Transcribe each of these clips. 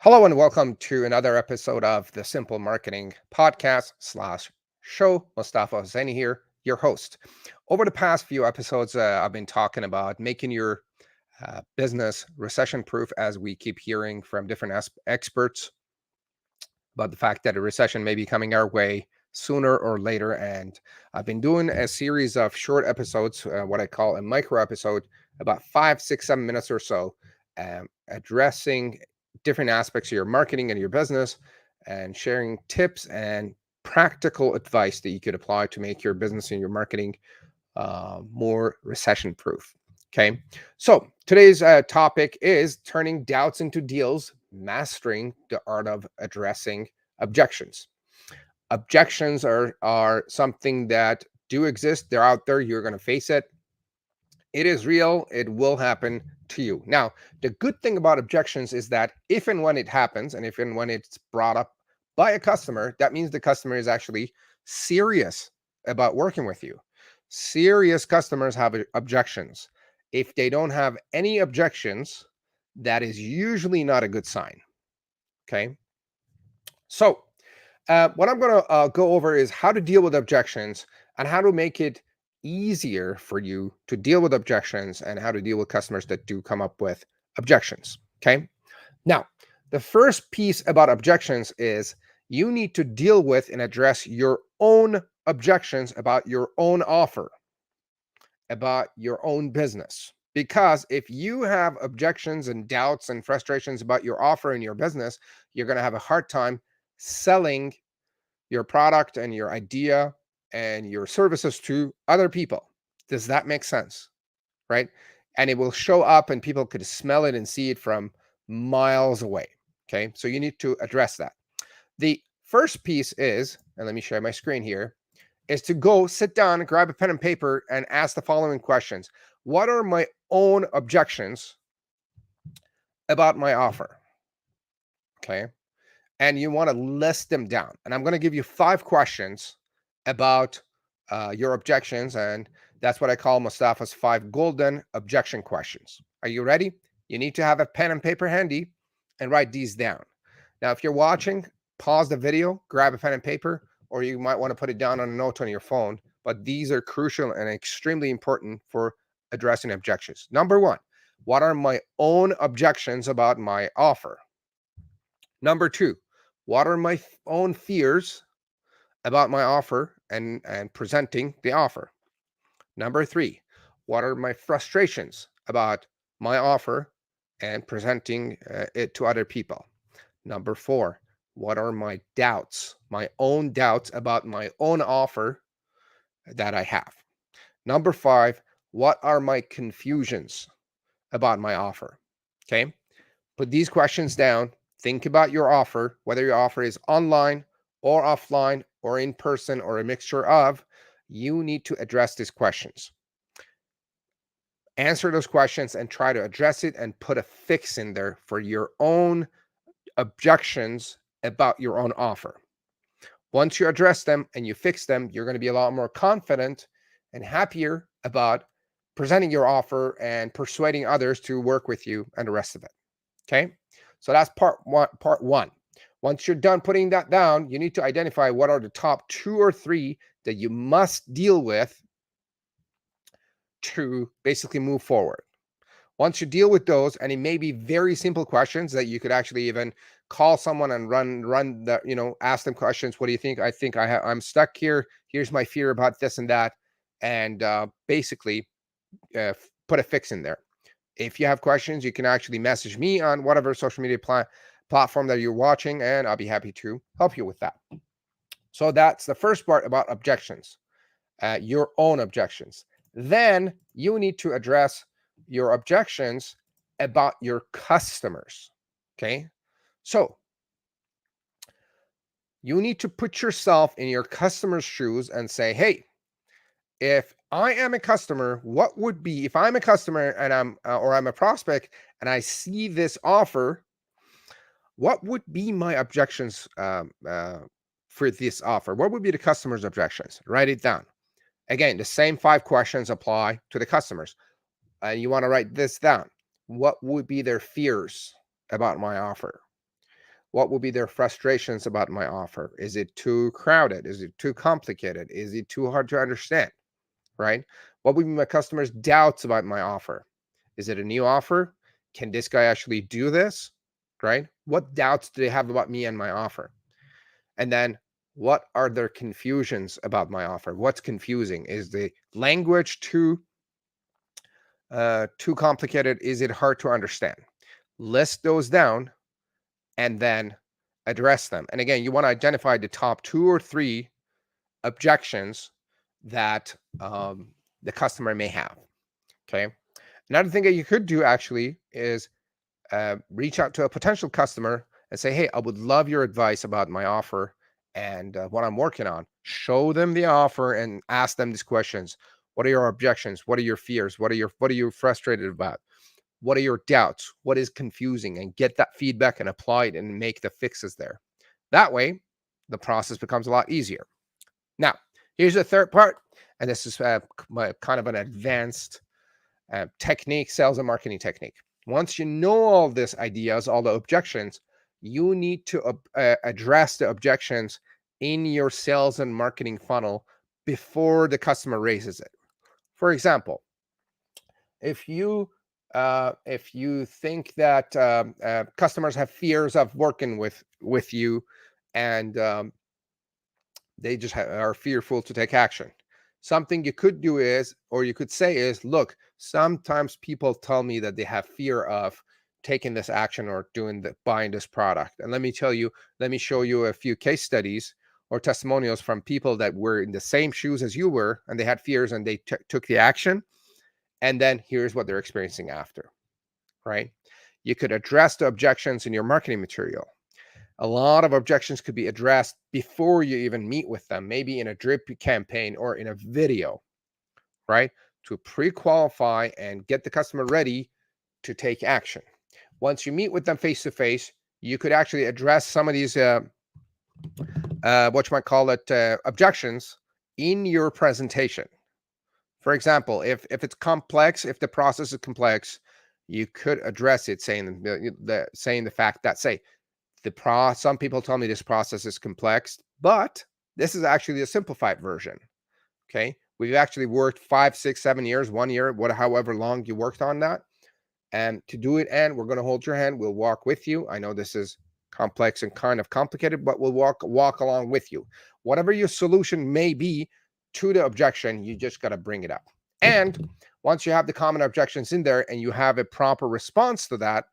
Hello and welcome to another episode of the Simple Marketing Podcast slash show. Mustafa Hosseini here, your host. Over the past few episodes, I've been talking about making your business recession proof, as we keep hearing from different experts about the fact that a recession may be coming our way sooner or later. And I've been doing a series of short episodes, what I call a micro episode, about 5, 6, 7 minutes or so, addressing different aspects of your marketing and your business and sharing tips and practical advice that you could apply to make your business and your marketing more recession proof. Okay. So today's topic is turning doubts into deals, mastering the art of addressing objections. Objections are something that do exist. They're out there. You're going to face it. It is real. It will happen to you. Now, the good thing about objections is that if and when it happens, and if and when it's brought up by a customer, that means the customer is actually serious about working with you. Serious customers have objections. If they don't have any objections, that is usually not a good sign. Okay. So, what I'm going to go over is how to deal with objections and how to make it easier for you to deal with objections and how to deal with customers that do come up with objections. Okay. Now, the first piece about objections is you need to deal with and address your own objections about your own offer, about your own business. Because if you have objections and doubts and frustrations about your offer and your business, you're going to have a hard time selling your product and your idea and your services to other people. Does that make sense? Right? And it will show up and people could smell it and see it from miles away. Okay. So you need to address that. The first piece is, and let me share my screen here, is to go sit down, grab a pen and paper, and ask the following questions. What are my own objections about my offer? Okay. And you want to list them down. And I'm going to give you 5 questions about your objections. And that's what I call Mustafa's 5 golden objection questions. Are you ready? You need to have a pen and paper handy and write these down. Now, if you're watching, pause the video, grab a pen and paper, or you might want to put it down on a note on your phone. But these are crucial and extremely important for addressing objections. Number 1, what are my own objections about my offer? Number 2, what are my own fears about my offer and presenting the offer? Number 3, what are my frustrations about my offer and presenting it to other people? Number 4, what are my doubts, my own doubts about my own offer that I have? Number 5, what are my confusions about my offer? Okay, put these questions down. Think about your offer, whether your offer is online or offline or in person or a mixture of. You need to address these questions. Answer those questions and try to address it and put a fix in there for your own objections about your own offer. Once you address them and you fix them, you're going to be a lot more confident and happier about presenting your offer and persuading others to work with you and the rest of it. Okay. So that's part one. Once you're done putting that down, you need to identify what are the top 2 or 3 that you must deal with to basically move forward. Once you deal with those, and it may be very simple questions that you could actually even call someone and run the, ask them questions. What do you think? I think I'm stuck here. Here's my fear about this and that. And basically put a fix in there. If you have questions, you can actually message me on whatever social media platform that you're watching, and I'll be happy to help you with that. So that's the first part about objections, your own objections. Then you need to address your objections about your customers. Okay. So you need to put yourself in your customer's shoes and say, hey, if I am a customer, what would be, if I'm a customer and I'm a prospect and I see this offer, what would be my objections for this offer? What would be the customer's objections? Write it down. Again, the same 5 questions apply to the customers. And you want to write this down. What would be their fears about my offer? What will be their frustrations about my offer? Is it too crowded? Is it too complicated? Is it too hard to understand? Right? What would be my customers' doubts about my offer? Is it a new offer? Can this guy actually do this? Right? What doubts do they have about me and my offer? And then what are their confusions about my offer? What's confusing? Is the language too complicated? Is it hard to understand? List those down and then address them. And again, you want to identify the top 2 or 3 objections that the customer may have. Okay. Another thing that you could do actually is reach out to a potential customer and say, hey, I would love your advice about my offer and what I'm working on. Show them the offer and ask them these questions. What are your objections? What are your fears? What are you frustrated about? What are your doubts? What is confusing? And get that feedback and apply it and make the fixes there. That way, the process becomes a lot easier. Now, here's the third part, and this is kind of an advanced technique, sales and marketing technique. Once you know all these ideas, all the objections, you need to address the objections in your sales and marketing funnel before the customer raises it. For example, if you think that customers have fears of working with you, and they just are fearful to take action. Something you could do is, or you could say is, look, sometimes people tell me that they have fear of taking this action or buying this product. And let me show you a few case studies or testimonials from people that were in the same shoes as you were, and they had fears and they took the action. And then here's what they're experiencing after, right? You could address the objections in your marketing material. A lot of objections could be addressed before you even meet with them, maybe in a drip campaign or in a video, right? To pre-qualify and get the customer ready to take action. Once you meet with them face to face, you could actually address some of these, what you might call it, objections in your presentation. For example, if it's complex, if the process is complex, you could address it saying the fact that, say, some people tell me this process is complex, but this is actually a simplified version. Okay. We've actually worked 5, 6, 7 years, 1 year, however long you worked on that, and to do it. And we're going to hold your hand. We'll walk with you. I know this is complex and kind of complicated, but we'll walk along with you. Whatever your solution may be to the objection, you just got to bring it up. And once you have the common objections in there and you have a proper response to that,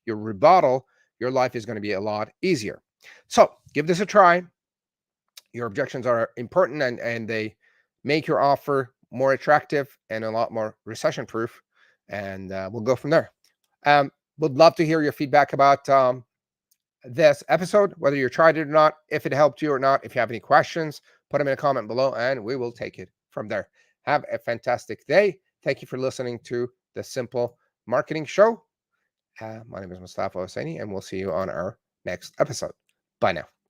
your rebuttal, your life is going to be a lot easier. So give this a try. Your objections are important, and they make your offer more attractive and a lot more recession proof. And we'll go from there. Would love to hear your feedback about this episode, whether you tried it or not, if it helped you or not. If you have any questions, put them in a comment below and we will take it from there. Have a fantastic day. Thank you for listening to the Simple Marketing Show. My name is Mustafa Hosseini, and we'll see you on our next episode. Bye now.